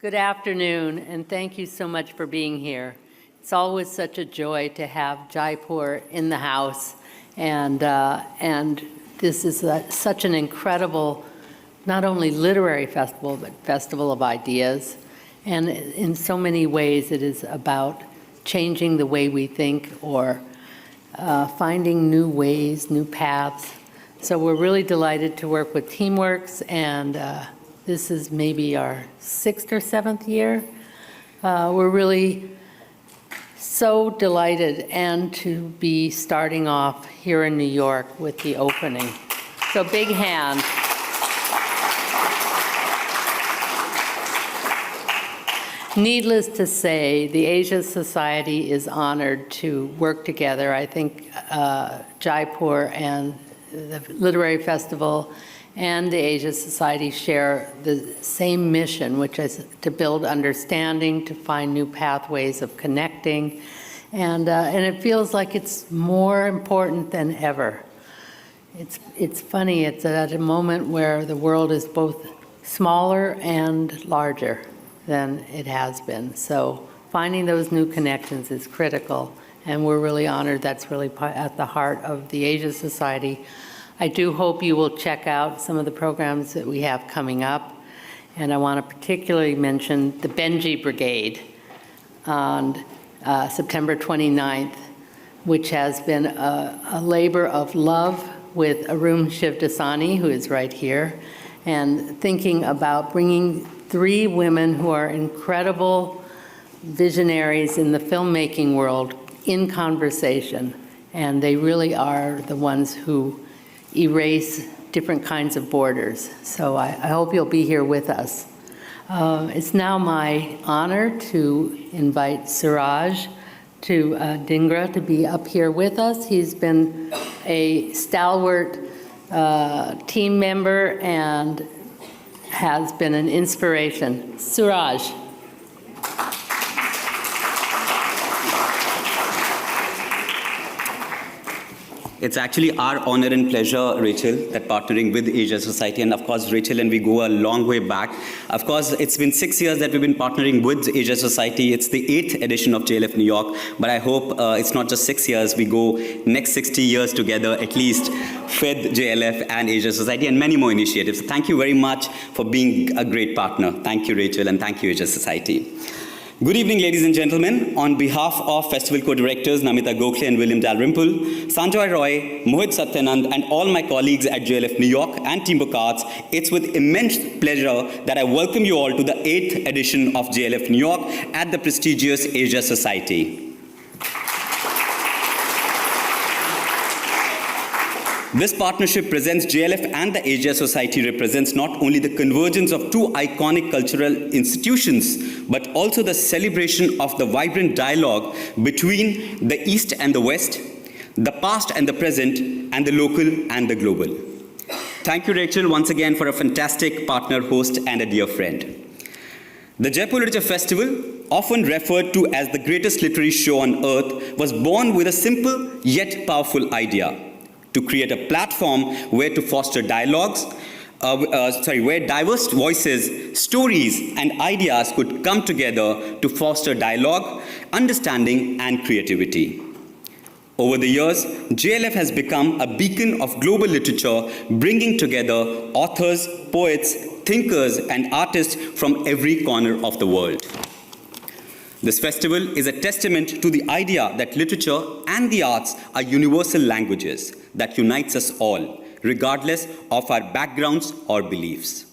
Good afternoon, and thank you so much for being here. It's always such a joy to have Jaipur in the house, and this is such an incredible, not only literary festival, but festival of ideas. And in so many ways, it is about changing the way we think or finding new ways, new paths. So we're really delighted to work with Teamworks, and this is maybe our 6th or 7th year. We're really so delighted and to be starting off here in New York with the opening. So big hand. Needless to say, the Asia Society is honored to work together. I think Jaipur and the Literary Festival and the Asia Society share the same mission, which is to build understanding, to find new pathways of connecting, and it feels like it's more important than ever. It's funny, it's at a moment where the world is both smaller and larger than it has been. So finding those new connections is critical, and we're really honored that's really at the heart of the Asia Society. I do hope you will check out some of the programs that we have coming up. And I want to particularly mention the Benji Brigade on September 29th, which has been a labor of love with Arun Shivdasani, who is right here, and thinking about bringing 3 women who are incredible visionaries in the filmmaking world in conversation. And they really are the ones who erase different kinds of borders. So I hope you'll be here with us. It's now my honor to invite Suraj to Dhingra to be up here with us. He's been a stalwart team member and has been an inspiration. Suraj. It's actually our honor and pleasure, Rachel, that partnering with Asia Society, and of course, Rachel and we go a long way back. Of course, it's been 6 years that we've been partnering with Asia Society. It's the 8th edition of JLF New York, but I hope it's not just 6 years. We go next 60 years together, at least, with JLF and Asia Society, and many more initiatives. Thank you very much for being a great partner. Thank you, Rachel, and thank you, Asia Society. Good evening, ladies and gentlemen. On behalf of Festival co-directors Namita Gokhale and William Dalrymple, Sanjoy Roy, Mohit Satyanand, and all my colleagues at JLF New York and Teamwork Arts, it's with immense pleasure that I welcome you all to the 8th edition of JLF New York at the prestigious Asia Society. This partnership presents JLF and the Asia Society represents not only the convergence of 2 iconic cultural institutions, but also the celebration of the vibrant dialogue between the East and the West, the past and the present, and the local and the global. Thank you, Rachel, once again for a fantastic partner, host, and a dear friend. The Jaipur Literature Festival, often referred to as the greatest literary show on earth, was born with a simple yet powerful idea: to create a platform where to foster dialogues, where diverse voices, stories, and ideas could come together to foster dialogue, understanding, and creativity. Over the years, JLF has become a beacon of global literature, bringing together authors, poets, thinkers, and artists from every corner of the world. This festival is a testament to the idea that literature and the arts are universal languages that unites us all, regardless of our backgrounds or beliefs.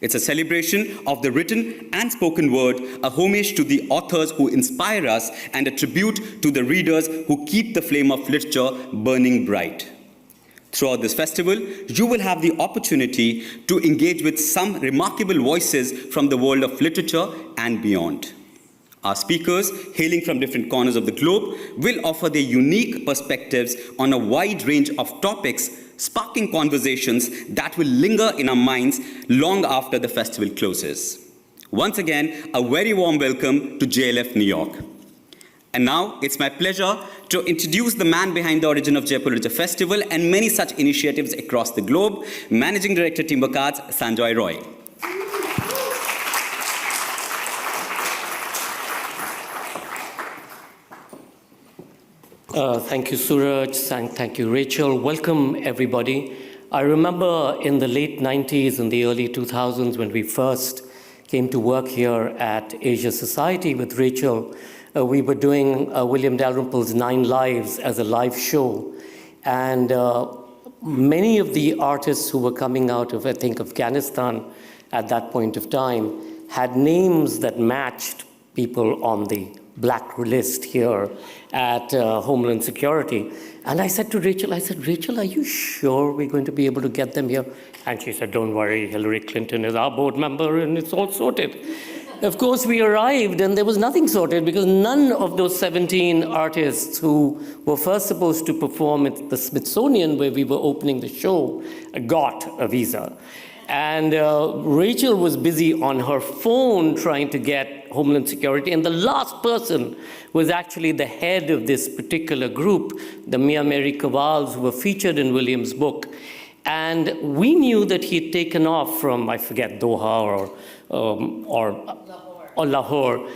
It's a celebration of the written and spoken word, a homage to the authors who inspire us, and a tribute to the readers who keep the flame of literature burning bright. Throughout this festival, you will have the opportunity to engage with some remarkable voices from the world of literature and beyond. Our speakers, hailing from different corners of the globe, will offer their unique perspectives on a wide range of topics, sparking conversations that will linger in our minds long after the festival closes. Once again, a very warm welcome to JLF New York. And now, it's my pleasure to introduce the man behind the origin of Jaipur Literature Festival and many such initiatives across the globe, Managing Director, Teamwork Arts, Sanjoy Roy. Thank you, Suraj. Thank you, Rachel. Welcome, everybody. I remember in the late 90s and the early 2000s when we first came to work here at Asia Society with Rachel, we were doing William Dalrymple's 9 Lives as a live show. And many of the artists who were coming out of, I think, Afghanistan at that point of time had names that matched people on the black list here at Homeland Security. And I said to Rachel, Rachel, are you sure we're going to be able to get them here? And she said, don't worry, Hillary Clinton is our board member and it's all sorted. Of course, we arrived and there was nothing sorted because none of those 17 artists who were first supposed to perform at the Smithsonian where we were opening the show got a visa. And Rachel was busy on her phone trying to get Homeland Security. And the last person was actually the head of this particular group, the Mia Mary Kawals, who were featured in William's book. And we knew that he'd taken off from, I forget, Doha or Lahore.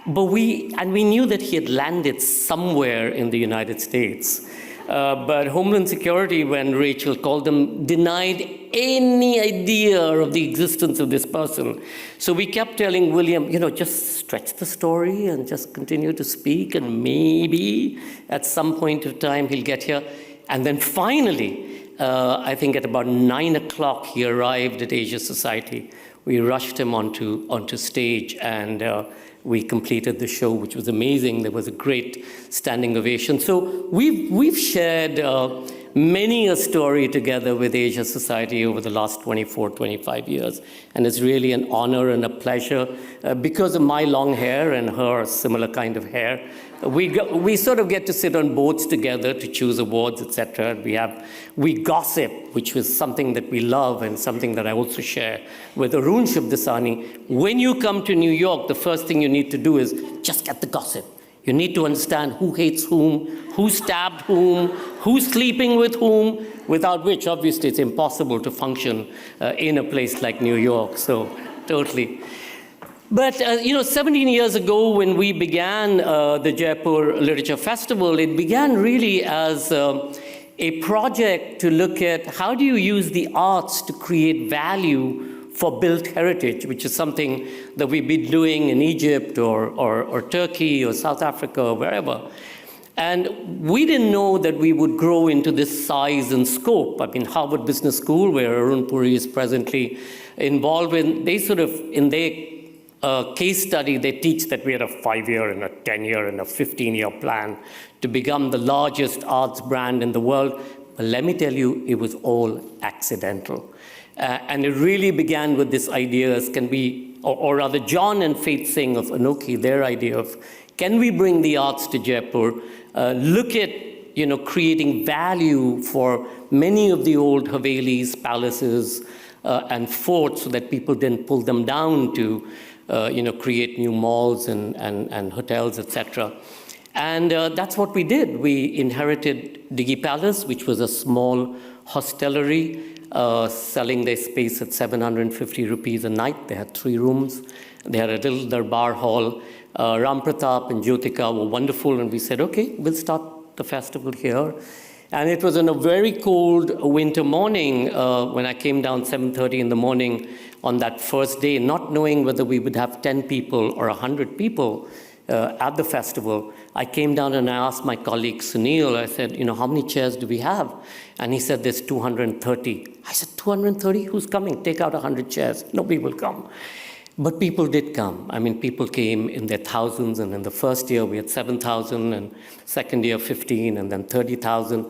But we knew that he had landed somewhere in the United States. But Homeland Security, when Rachel called them, denied any idea of the existence of this person. So we kept telling William, just stretch the story and just continue to speak, and maybe at some point of time he'll get here. And then finally, I think at about 9 o'clock, he arrived at Asia Society. We rushed him onto stage, and we completed the show, which was amazing. There was a great standing ovation. So we've shared many a story together with Asia Society over the last 24, 25 years. And it's really an honor and a pleasure because of my long hair and her similar kind of hair. We sort of get to sit on boards together to choose awards, etc. We gossip, which was something that we love and something that I also share with Arun Shabdasani. When you come to New York, the first thing you need to do is just get the gossip. You need to understand who hates whom, who stabbed whom, who's sleeping with whom, without which, obviously, it's impossible to function in a place like New York. So, totally. But, 17 years ago, when we began the Jaipur Literature Festival, it began really as a project to look at how do you use the arts to create value for built heritage, which is something that we've been doing in Egypt or Turkey or South Africa or wherever. And we didn't know that we would grow into this size and scope. I mean, Harvard Business School, where Arun Puri is presently involved in, they sort of, in their case study, they teach that we had a 5-year and a 10-year and a 15-year plan to become the largest arts brand in the world. But let me tell you, it was all accidental. And it really began with this idea, or rather John and Faith Singh of Anokhi, their idea of, can we bring the arts to Jaipur, look at creating value for many of the old Havelis, palaces, and forts so that people didn't pull them down to create new malls and hotels, etc. And that's what we did. We inherited Digi Palace, which was a small hostelry, selling their space at 750 rupees a night. They had 3 rooms. They had a little darbar hall. Ram Pratap and Jyotika were wonderful, and we said, okay, we'll start the festival here. And it was on a very cold winter morning when I came down 7:30 in the morning on that first day, not knowing whether we would have 10 people or 100 people at the festival. I came down and I asked my colleague Sunil, I said, how many chairs do we have? And he said, there's 230. I said, 230? Who's coming? Take out 100 chairs. Nobody will come. But people did come. I mean, people came in their thousands, and in the first year we had 7,000, and second year 15, and then 30,000.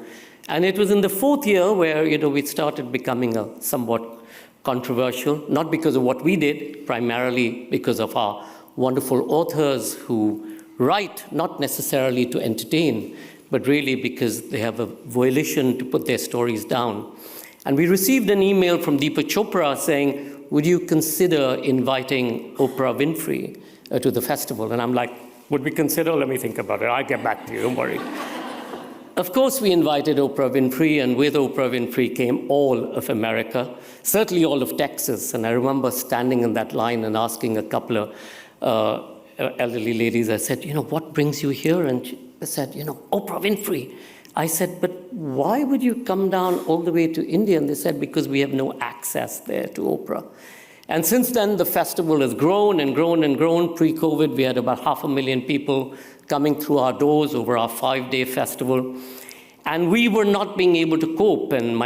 And it was in the 4th year where, we started becoming a somewhat controversial, not because of what we did, primarily because of our wonderful authors who write not necessarily to entertain, but really because they have a volition to put their stories down. And we received an email from Deepak Chopra saying, would you consider inviting Oprah Winfrey to the festival? And I'm like, would we consider? Let me think about it. I'll get back to you, don't worry. Of course, we invited Oprah Winfrey, and with Oprah Winfrey came all of America, certainly all of Texas. And I remember standing in that line and asking a couple of elderly ladies, I said, what brings you here? And said, Oprah Winfrey. I said, but why would you come down all the way to India? And they said, because we have no access there to Oprah. And since then, the festival has grown and grown and grown. Pre-COVID, we had about 500,000 people coming through our doors over our 5-day festival. And we were not being able to cope. And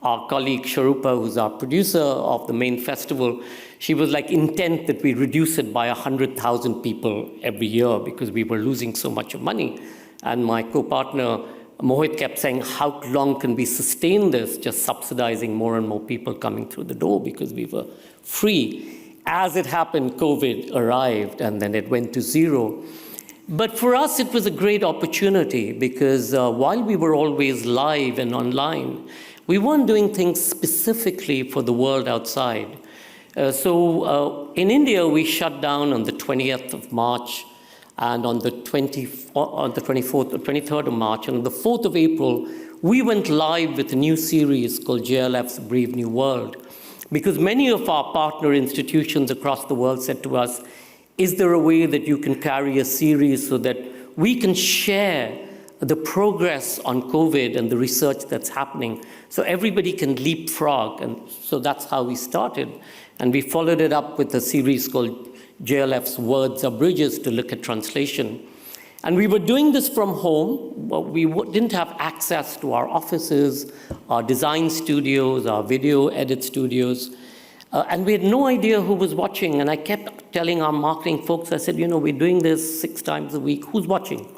our colleague Sharupa, who's our producer of the main festival, she was intent that we reduce it by 100,000 people every year because we were losing so much of money. And my co-partner, Mohit, kept saying, how long can we sustain this, just subsidizing more and more people coming through the door because we were free. As it happened, COVID arrived, and then it went to zero. But for us, it was a great opportunity because while we were always live and online, we weren't doing things specifically for the world outside. So in India, we shut down on the 20th of March, and on the 24th or 23rd of March, and on the 4th of April, we went live with a new series called JLF's Brave New World, because many of our partner institutions across the world said to us, is there a way that you can carry a series so that we can share the progress on COVID and the research that's happening so everybody can leapfrog? And so that's how we started. And we followed it up with a series called JLF's Words Are Bridges to look at translation. And we were doing this from home. We didn't have access to our offices, our design studios, our video edit studios. And we had no idea who was watching. And I kept telling our marketing folks, I said, we're doing this 6 times a week. Who's watching?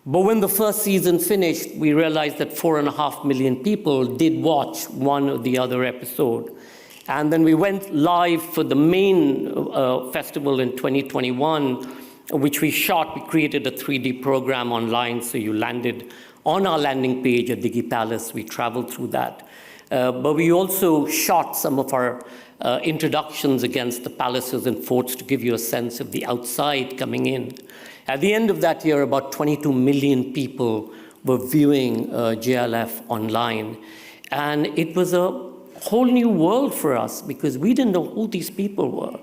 But when the first season finished, we realized that 4.5 million people did watch one or the other episode. And then we went live for the main festival in 2021, which we shot. We created a 3D program online, so you landed on our landing page at Digi Palace. We traveled through that. But we also shot some of our introductions against the palaces and forts to give you a sense of the outside coming in. At the end of that year, about 22 million people were viewing JLF online. And it was a whole new world for us because we didn't know who these people were.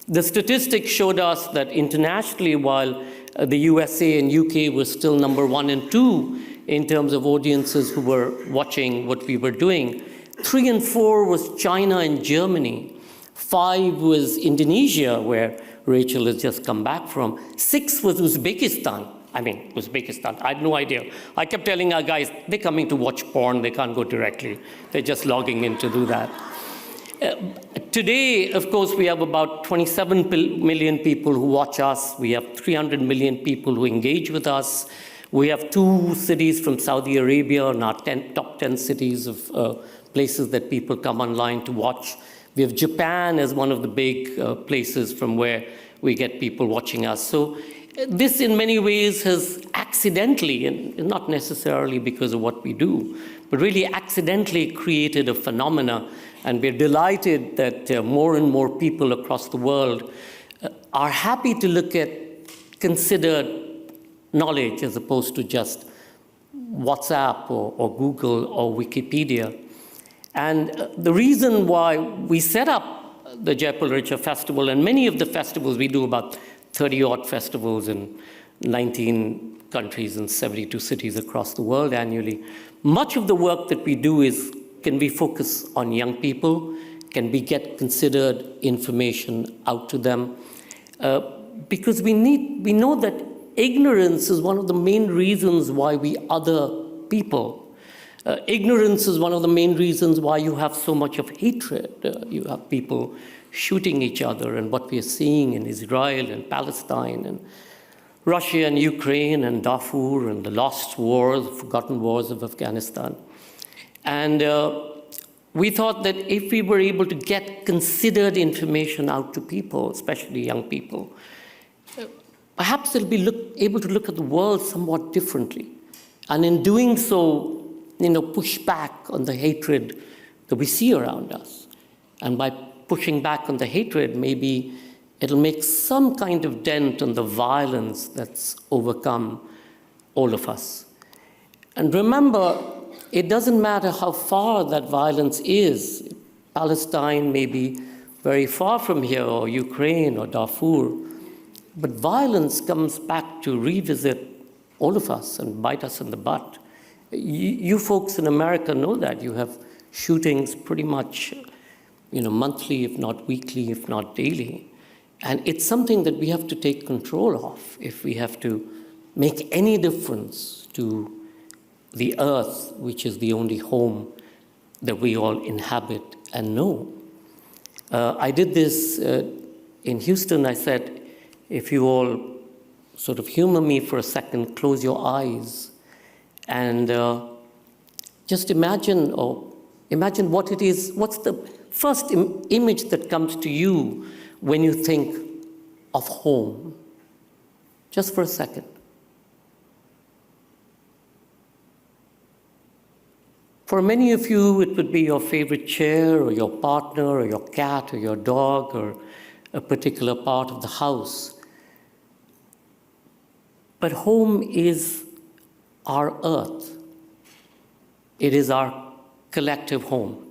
The statistics showed us that internationally, while the USA and UK were still number 1 and 2 in terms of audiences who were watching what we were doing, 3 and 4 was China and Germany. 5 was Indonesia, where Rachel has just come back from. 6 was Uzbekistan. Uzbekistan, I had no idea. I kept telling our guys, they're coming to watch porn, they can't go directly. They're just logging in to do that. Today, of course, we have about 27 million people who watch us. We have 300 million people who engage with us. We have 2 cities from Saudi Arabia in our top 10 cities of places that people come online to watch. We have Japan as one of the big places from where we get people watching us. So this, in many ways, has accidentally, and not necessarily because of what we do, but really accidentally created a phenomena. And we're delighted that more and more people across the world are happy to look at considered knowledge as opposed to just WhatsApp or Google or Wikipedia. And the reason why we set up the Jaipur Literature Festival, and many of the festivals, we do about 30-odd festivals in 19 countries and 72 cities across the world annually. Much of the work that we do is, can we focus on young people? Can we get considered information out to them? Because we know that ignorance is one of the main reasons why we other people. Ignorance is one of the main reasons why you have so much of hatred. You have people shooting each other, and what we are seeing in Israel and Palestine and Russia and Ukraine and Darfur and the lost wars, forgotten wars of Afghanistan. And we thought that if we were able to get considered information out to people, especially young people, perhaps they'll be able to look at the world somewhat differently. And in doing so, push back on the hatred that we see around us. And by pushing back on the hatred, maybe it'll make some kind of dent on the violence that's overcome all of us. And remember, it doesn't matter how far that violence is. Palestine may be very far from here, or Ukraine or Darfur, but violence comes back to revisit all of us, and bite us in the butt. You folks in America know that. You have shootings pretty much, monthly, if not weekly, if not daily. And it's something that we have to take control of if we have to make any difference to the earth, which is the only home that we all inhabit and know. I did this in Houston. I said, if you all sort of humor me for a second, close your eyes, and just imagine what it is. What's the first image that comes to you when you think of home? Just for a second. For many of you, it would be your favorite chair, or your partner, or your cat, or your dog, or a particular part of the house. But home is our earth. It is our collective home.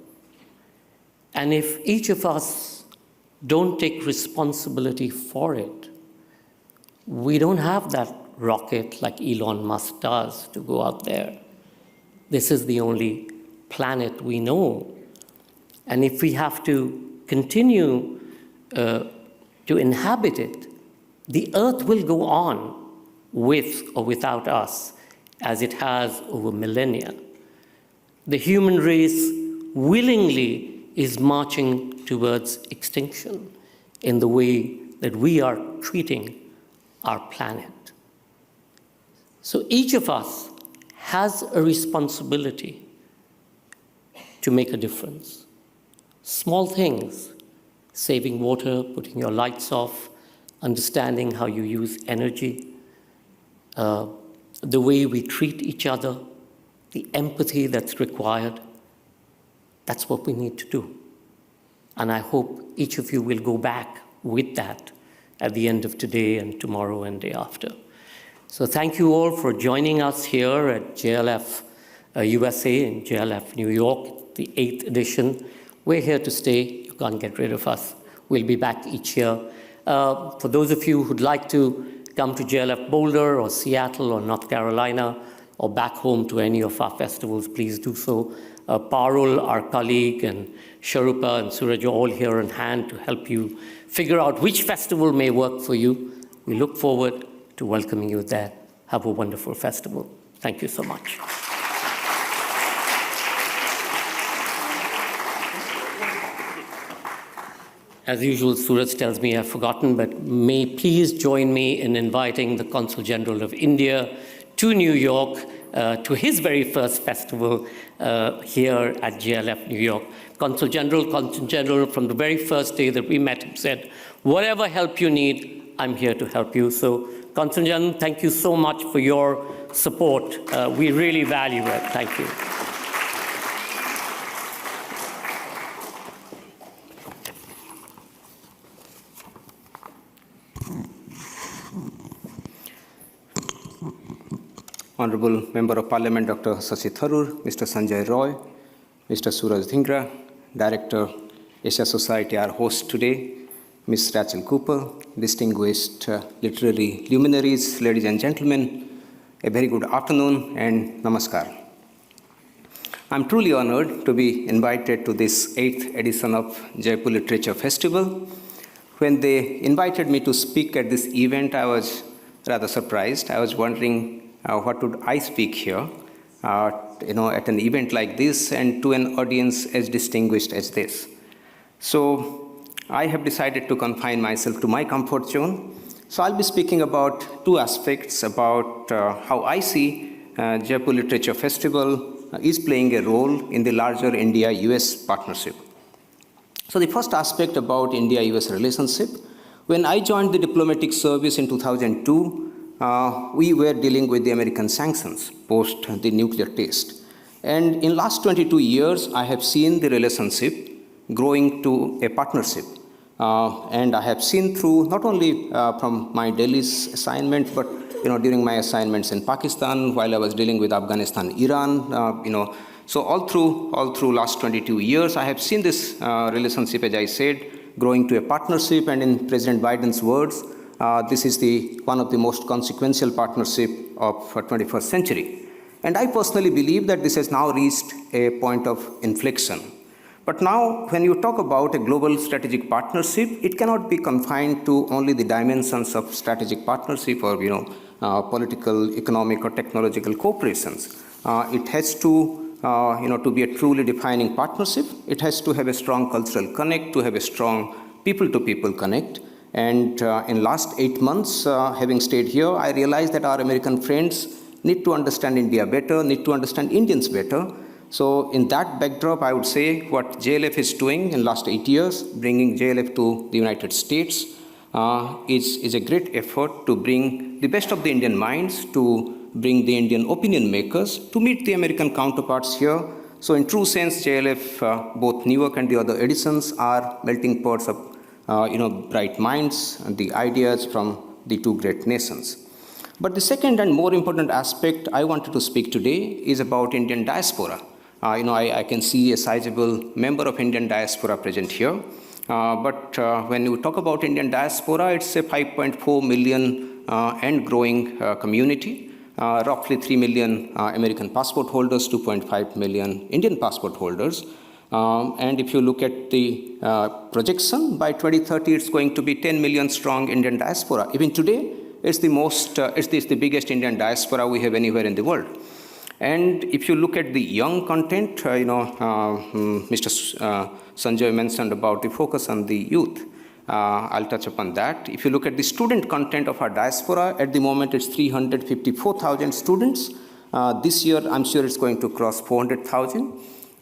And if each of us don't take responsibility for it, we don't have that rocket like Elon Musk does to go out there. This is the only planet we know. And if we have to continue to inhabit it, the earth will go on with or without us, as it has over millennia. The human race willingly is marching towards extinction in the way that we are treating our planet. So each of us has a responsibility to make a difference. Small things, saving water, putting your lights off, understanding how you use energy, the way we treat each other, the empathy that's required. That's what we need to do. And I hope each of you will go back with that at the end of today and tomorrow and day after. So thank you all for joining us here at JLF USA in JLF, New York, the 8th edition. We're here to stay. You can't get rid of us. We'll be back each year. For those of you who'd like to come to JLF Boulder or Seattle or North Carolina or back home to any of our festivals, please do so. Parul, our colleague, and Sharupa and Suraj are all here in hand to help you figure out which festival may work for you. We look forward to welcoming you there. Have a wonderful festival. Thank you so much. As usual, Suraj tells me I've forgotten, but may please join me in inviting the Consul General of India to New York to his very first festival here at JLF New York. Consul General, from the very first day that we met him, said, whatever help you need, I'm here to help you. So, Consul General, thank you so much for your support. We really value it. Thank you. Honorable Member of Parliament Dr. Shashi Tharoor, Mr. Sanjoy Roy, Mr. Suraj Dhingra, Director, Asia Society, our host today, Ms. Rachel Cooper, distinguished literary luminaries, ladies and gentlemen, a very good afternoon and namaskar. I'm truly honored to be invited to this 8th edition of Jaipur Literature Festival. When they invited me to speak at this event, I was rather surprised. I was wondering what would I speak here, at an event like this and to an audience as distinguished as this. So I have decided to confine myself to my comfort zone. So I'll be speaking about two aspects about how I see Jaipur Literature Festival is playing a role in the larger India-US partnership. So the first aspect about India-US relationship, when I joined the diplomatic service in 2002, we were dealing with the American sanctions post the nuclear test. And in last 22 years, I have seen the relationship growing to a partnership. And I have seen through not only from my Delhi's assignment, but during my assignments in Pakistan, while I was dealing with Afghanistan, Iran, so all through last 22 years, I have seen this relationship, as I said, growing to a partnership. And in President Biden's words, this is one of the most consequential partnership of 21st century. And I personally believe that this has now reached a point of inflection. But now, when you talk about a global strategic partnership, it cannot be confined to only the dimensions of strategic partnership or, political, economic, or technological cooperations. It has to be a truly defining partnership. It has to have a strong cultural connect, to have a strong people-to-people connect. And in last 8 months, having stayed here, I realized that our American friends need to understand India better, need to understand Indians better. So in that backdrop, I would say what JLF is doing in last 8 years, bringing JLF to the United States, is a great effort to bring the best of the Indian minds, to bring the Indian opinion makers, to meet the American counterparts here. So in true sense, JLF, both Newark and the other editions are melting pots of bright minds and the ideas from the two great nations. But the second and more important aspect I wanted to speak today is about Indian diaspora. I can see a sizable member of Indian diaspora present here. But when you talk about Indian diaspora, it's a 5.4 million and growing community. Roughly 3 million American passport holders, 2.5 million Indian passport holders. And if you look at the projection, by 2030, it's going to be 10 million strong Indian diaspora. Even today, it's the biggest Indian diaspora we have anywhere in the world. And if you look at the young content, Mr. Sanjoy mentioned about the focus on the youth. I'll touch upon that. If you look at the student content of our diaspora, at the moment it's 354,000 students. This year, I'm sure it's going to cross 400,000.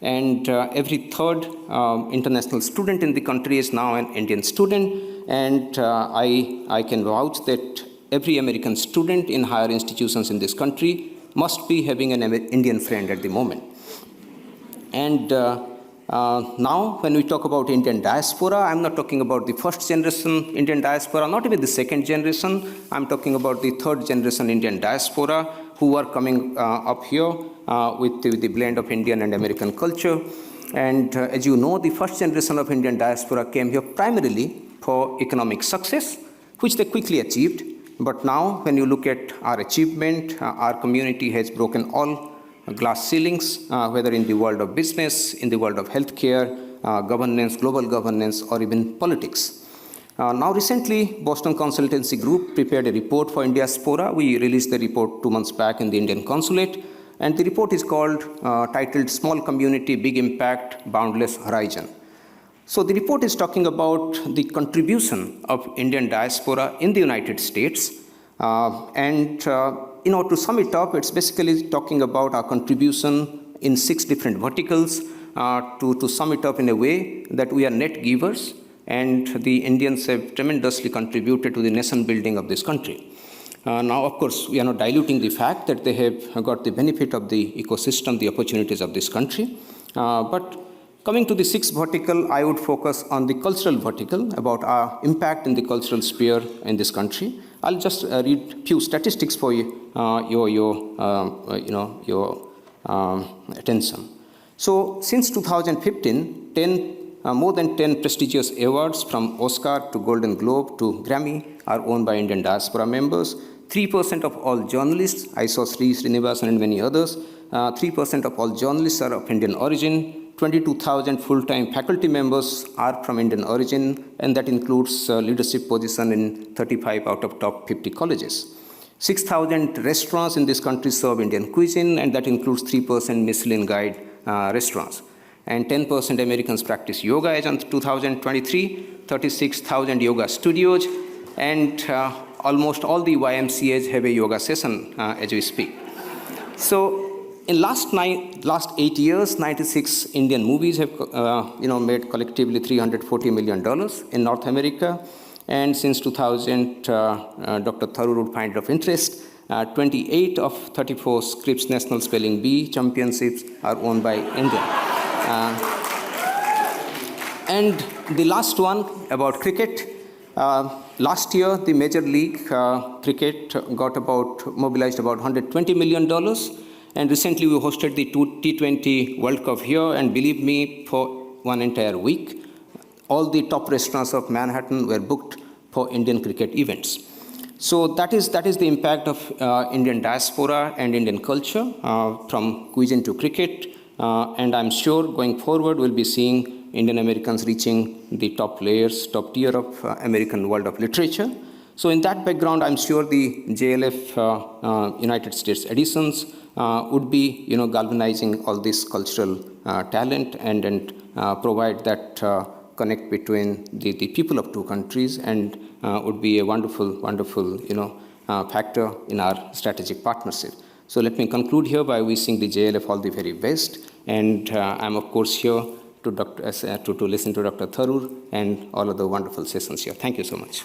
And every third international student in the country is now an Indian student. And I can vouch that every American student in higher institutions in this country must be having an Indian friend at the moment. And now, when we talk about Indian diaspora, I'm not talking about the first generation Indian diaspora, not even the second generation. I'm talking about the third generation Indian diaspora who are coming up here with the blend of Indian and American culture. And as you know, the first generation of Indian diaspora came here primarily for economic success, which they quickly achieved. But now, when you look at our achievement, our community has broken all glass ceilings, whether in the world of business, in the world of healthcare, governance, global governance, or even politics. Now recently, Boston Consultancy Group prepared a report for Indian diaspora. We released the report 2 months back in the Indian Consulate. And the report is titled Small Community, Big Impact, Boundless Horizon. So the report is talking about the contribution of Indian diaspora in the United States. To sum it up, it's basically talking about our contribution in 6 different verticals. To sum it up in a way that we are net givers, and the Indians have tremendously contributed to the nation building of this country. Now, of course, we are not diluting the fact that they have got the benefit of the ecosystem, the opportunities of this country. But coming to the 6th vertical, I would focus on the cultural vertical, about our impact in the cultural sphere in this country. I'll just read a few statistics for your attention. So, since 2015, more than 10 prestigious awards from Oscar to Golden Globe to Grammy are owned by Indian diaspora members. 3% of all journalists, I saw Sri Srinivasan and many others, 3% of all journalists are of Indian origin. 22,000 full-time faculty members are from Indian origin, and that includes leadership position in 35 out of top 50 colleges. 6,000 restaurants in this country serve Indian cuisine, and that includes 3% Michelin Guide restaurants. And 10% Americans practice yoga as on 2023, 36,000 yoga studios, and almost all the YMCAs have a yoga session as we speak. So, in last 8 years, 96 Indian movies have made collectively $340 million in North America. And since 2000, Dr. Tharoor would find it of interest, 28 of 34 Scripps National Spelling Bee championships are owned by India. And the last one about cricket. Last year, the Major League Cricket mobilized about $120 million. And recently, we hosted the T20 World Cup here, and believe me, for one entire week, all the top restaurants of Manhattan were booked for Indian cricket events. So that is the impact of Indian diaspora and Indian culture from cuisine to cricket. And I'm sure going forward we'll be seeing Indian Americans reaching the top tier of American world of literature. So in that background, I'm sure the JLF United States editions would be, galvanizing all this cultural talent and provide that connect between the people of two countries, and would be a wonderful, factor in our strategic partnership. So let me conclude here by wishing the JLF all the very best, and I'm of course here to listen to Dr. Tharoor and all of the wonderful sessions here. Thank you so much.